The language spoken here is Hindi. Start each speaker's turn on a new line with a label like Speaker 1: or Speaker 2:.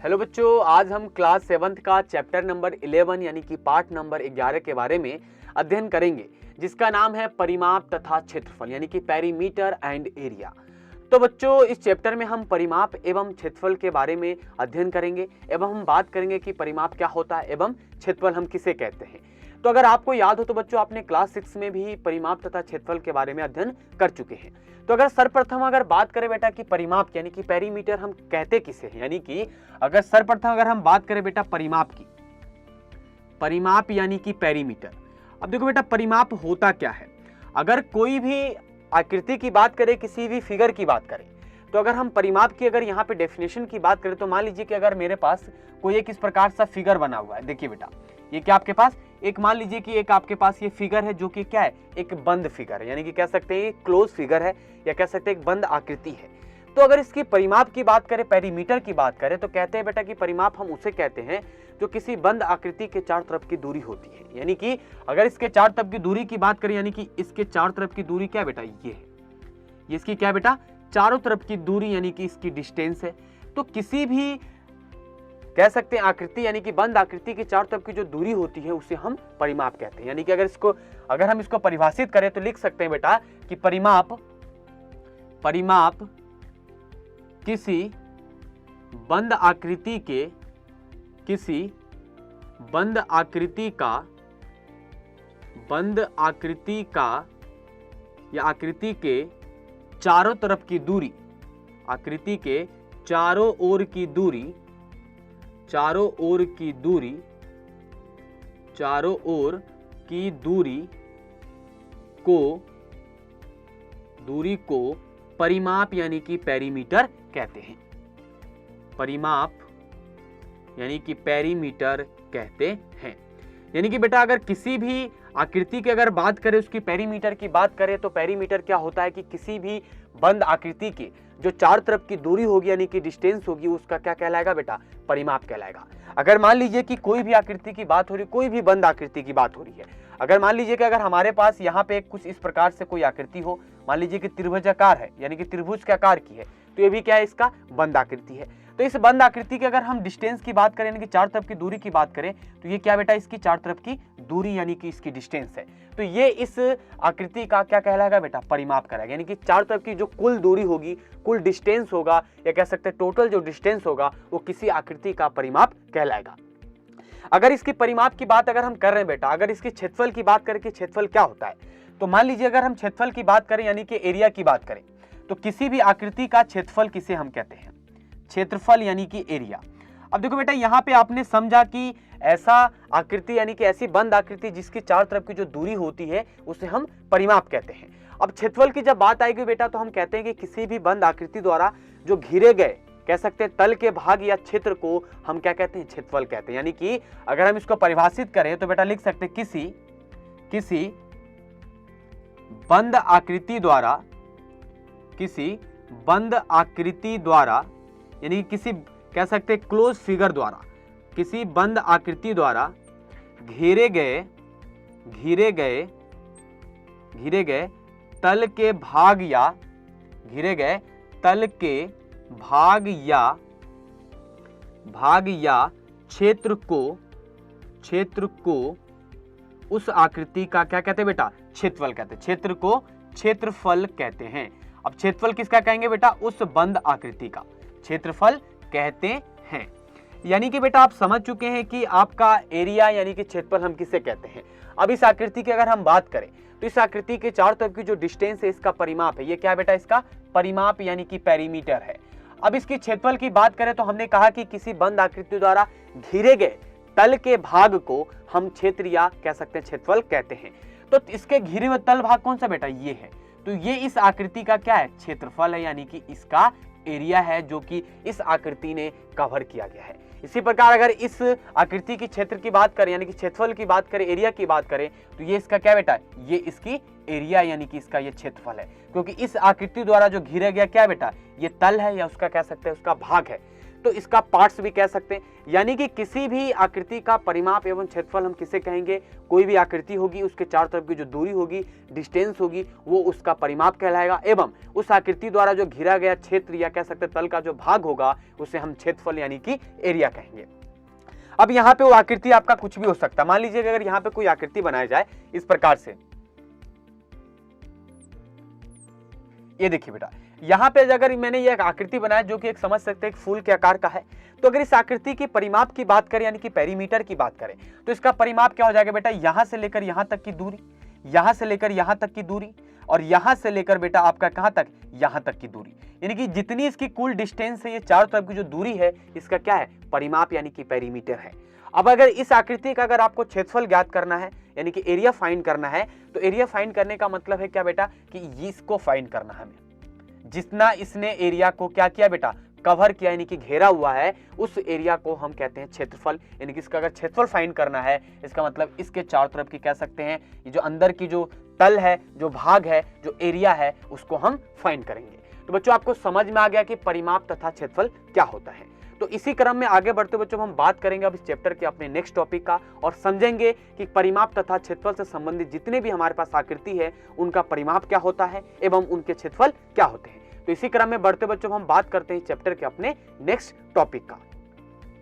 Speaker 1: हेलो बच्चों, आज हम क्लास 7th का चैप्टर नंबर 11 यानी कि पार्ट नंबर 11 के बारे में अध्ययन करेंगे, जिसका नाम है परिमाप तथा क्षेत्रफल यानी कि पेरीमीटर एंड एरिया। तो बच्चों, इस चैप्टर में हम परिमाप एवं क्षेत्रफल के बारे में अध्ययन करेंगे एवं हम बात करेंगे कि परिमाप क्या होता है एवं क्षेत्रफल हम किसे कहते हैं। तो अगर आपको याद हो तो बच्चों, आपने क्लास 6 में भी परिमाप तथा क्षेत्रफल के बारे में अध्ययन कर चुके हैं। तो अगर सर्वप्रथम अगर बात करें बेटा कि परिमाप यानी कि पेरीमीटर हम कहते किसे हैं, यानी कि अगर सर्वप्रथम अगर हम बात करें बेटा परिमाप की, परिमाप यानी कि पेरीमीटर। अब देखो बेटा, परिमाप होता क्या है। अगर कोई भी आकृति की बात करें, किसी भी फिगर की बात करें, तो अगर हम परिमाप की अगर यहाँ पे डेफिनेशन की बात करें तो मान लीजिए कि अगर मेरे पास कोई एक इस प्रकार सा फिगर बना हुआ है। देखिए बेटा, ये क्या आपके पास एक, मान लीजिए कि एक आपके पास ये फिगर है जो कि क्या है, एक बंद फिगर है, यानी कि कह सकते हैं क्लोज फिगर है या कह सकते हैं एक बंद आकृति है। तो अगर इसकी परिमाप की बात करें, पेरीमीटर की बात करें, तो कहते हैं बेटा कि परिमाप हम उसे कहते हैं जो किसी बंद आकृति के चारों तरफ की दूरी होती है। यानी कि अगर इसके चारों तरफ की दूरी की बात करें, यानी कि इसके चारों तरफ की दूरी क्या बेटा, ये है, ये इसकी क्या बेटा चारों तरफ की दूरी यानी कि इसकी डिस्टेंस है। तो किसी भी कह सकते हैं आकृति यानी कि बंद आकृति के चारों तरफ की जो दूरी होती है उसे हम परिमाप कहते हैं। यानी कि अगर हम इसको परिभाषित करें तो लिख सकते हैं बेटा कि परिमाप किसी बंद आकृति का या आकृति के चारों तरफ की दूरी, आकृति के चारों ओर की दूरी को परिमाप यानी कि पेरीमीटर कहते हैं। परिमाप यानी कि पेरीमीटर कहते हैं। यानी कि बेटा अगर किसी भी आकृति की अगर बात करें, उसकी पेरीमीटर की बात करें, तो पेरीमीटर क्या होता है कि किसी भी बंद आकृति की जो चारों तरफ की दूरी होगी यानी कि डिस्टेंस होगी, उसका क्या कहलाएगा बेटा, परिमाप कहलाएगा। अगर मान लीजिए कि कोई भी आकृति की बात हो रही, कोई भी बंद आकृति की बात हो रही है, अगर मान लीजिए कि अगर हमारे पास यहाँ पे कुछ इस प्रकार से कोई आकृति हो, मान लीजिए कि त्रिभुजाकार है यानी कि त्रिभुज के आकार की है, तो ये भी क्या है, इसका बंद आकृति है। तो इस बंद आकृति की अगर हम डिस्टेंस की बात करें यानी कि चारों तरफ की दूरी की बात करें, तो ये क्या बेटा, इसकी चारों तरफ की दूरी यानी कि इसकी डिस्टेंस है। तो ये इस आकृति का क्या कहलाएगा बेटा, परिमाप कराएगा। यानी कि चारों तरफ की जो कुल दूरी होगी, कुल डिस्टेंस होगा, या कह सकते हैं टोटल जो डिस्टेंस होगा, वो किसी आकृति का परिमाप कहलाएगा। अगर इसकी परिमाप की बात अगर हम कर रहे हैं बेटा, अगर इसकी क्षेत्रफल की बात करें कि क्षेत्रफल क्या होता है, तो मान लीजिए अगर हम क्षेत्रफल की बात करें यानी कि एरिया की बात करें, तो किसी भी आकृति का क्षेत्रफल किसे हम कहते हैं, क्षेत्रफल यानी कि एरिया। अब देखो बेटा, यहाँ पे आपने समझा कि ऐसा आकृति यानी कि ऐसी बंद आकृति जिसकी चारों तरफ की जो दूरी होती है उसे हम परिमाप कहते हैं। अब क्षेत्रफल की जब बात आएगी बेटा, तो हम कहते हैं कि किसी भी बंद आकृति द्वारा जो घिरे गए कह सकते हैं तल के भाग या क्षेत्र को हम क्या कहते हैं, क्षेत्रफल कहते हैं। यानी कि अगर हम इसको परिभाषित करें तो बेटा लिख सकते हैं किसी बंद आकृति द्वारा यानी किसी कह सकते हैं क्लोज फिगर द्वारा, किसी बंद आकृति द्वारा घेरे गए तल के भाग या क्षेत्र को उस आकृति का क्या कहते हैं बेटा, क्षेत्रफल कहते हैं। क्षेत्र को क्षेत्रफल कहते हैं। अब क्षेत्रफल किसका कहेंगे बेटा, उस बंद आकृति का क्षेत्रफल कहते हैं। यानी कि बेटा आप समझ चुके हैं कि आपका एरिया यानी कि क्षेत्रफल हम किसे कहते हैं। अब इस आकृति की अगर हम बात करें तो इस आकृति के चारों तरफ की जो डिस्टेंस है इसका परिमाप है। ये क्या बेटा, इसका परिमाप यानी कि पेरीमीटर है। अब इसकी क्षेत्रफल की बात करें तो हमने कहा कि किसी बंद आकृति द्वारा घिरे गए तल के भाग को हम क्षेत्र या कह सकते हैं क्षेत्रफल कहते हैं। तो इसके घिरे हुए तल भाग कौन सा बेटा, ये है। तो ये इस आकृति का क्या है, क्षेत्रफल है, यानी कि इसका एरिया है जो कि इस आकृति ने कवर किया गया है। इसी प्रकार अगर इस आकृति की क्षेत्र की बात करें यानी कि क्षेत्रफल की बात करें, एरिया की बात करें, तो ये इसका क्या बेटा, ये इसकी एरिया यानी कि इसका ये क्षेत्रफल है, क्योंकि इस आकृति द्वारा जो घिरा गया क्या बेटा, ये तल है या उसका कह सकते हैं उसका भाग है। तो इसका पार्ट्स भी कह सकते हैं। यानी कि किसी भी आकृति का परिमाप एवं क्षेत्रफल हम किसे कहेंगे, कोई भी आकृति होगी उसके चारों तरफ की जो दूरी होगी, डिस्टेंस होगी, वो उसका परिमाप कहलाएगा। एवं उस आकृति द्वारा जो घिरा गया क्षेत्र या कह सकते तल का जो भाग होगा उसे हम क्षेत्रफल यानी कि एरिया कहेंगे। अब यहाँ पे वो आकृति आपका कुछ भी हो सकता है। मान लीजिए अगर यहाँ पे कोई आकृति बनाई जाए इस प्रकार से, ये देखिए बेटा, यहाँ पे अगर मैंने ये आकृति बनाया जो कि एक समझ सकते हैं एक फूल के आकार का है, तो अगर इस आकृति की परिमाप की बात करें यानी कि पेरीमीटर की बात करें तो इसका परिमाप क्या हो जाएगा बेटा, यहां से लेकर यहां तक की दूरी, यहां से लेकर यहां तक की दूरी, और यहां से लेकर बेटा आपका कहां तक, यहां तक की दूरी। यानी कि जितनी इसकी कुल डिस्टेंस है, ये चारों तरफ की जो दूरी है, इसका क्या है, परिमाप यानी कि पेरीमीटर है। अब अगर इस आकृति का अगर आपको क्षेत्रफल ज्ञात करना है यानी कि एरिया फाइंड करना है, तो एरिया फाइंड करने का मतलब है क्या बेटा कि इसको फाइंड करना है हमें। जितना इसने एरिया को क्या किया बेटा, कवर किया यानी कि घेरा हुआ है, उस एरिया को हम कहते हैं क्षेत्रफल। यानी कि इसका अगर क्षेत्रफल फाइंड करना है, इसका मतलब इसके चारों तरफ की कह सकते हैं ये जो अंदर की जो तल है, जो भाग है, जो एरिया है, उसको हम फाइंड करेंगे। तो बच्चों आपको समझ में आ गया कि परिमाप तथा क्षेत्रफल क्या होता है। तो इसी क्रम में आगे बढ़ते बच्चों हम बात करेंगे अब इस चैप्टर के अपने नेक्स्ट टॉपिक का, और समझेंगे कि परिमाप तथा क्षेत्रफल से संबंधित जितने भी हमारे पास आकृति है उनका परिमाप क्या होता है एवं उनके क्षेत्रफल क्या होते हैं। तो इसी क्रम में बढ़ते बच्चों हम बात करते हैं चैप्टर के अपने नेक्स्ट टॉपिक का।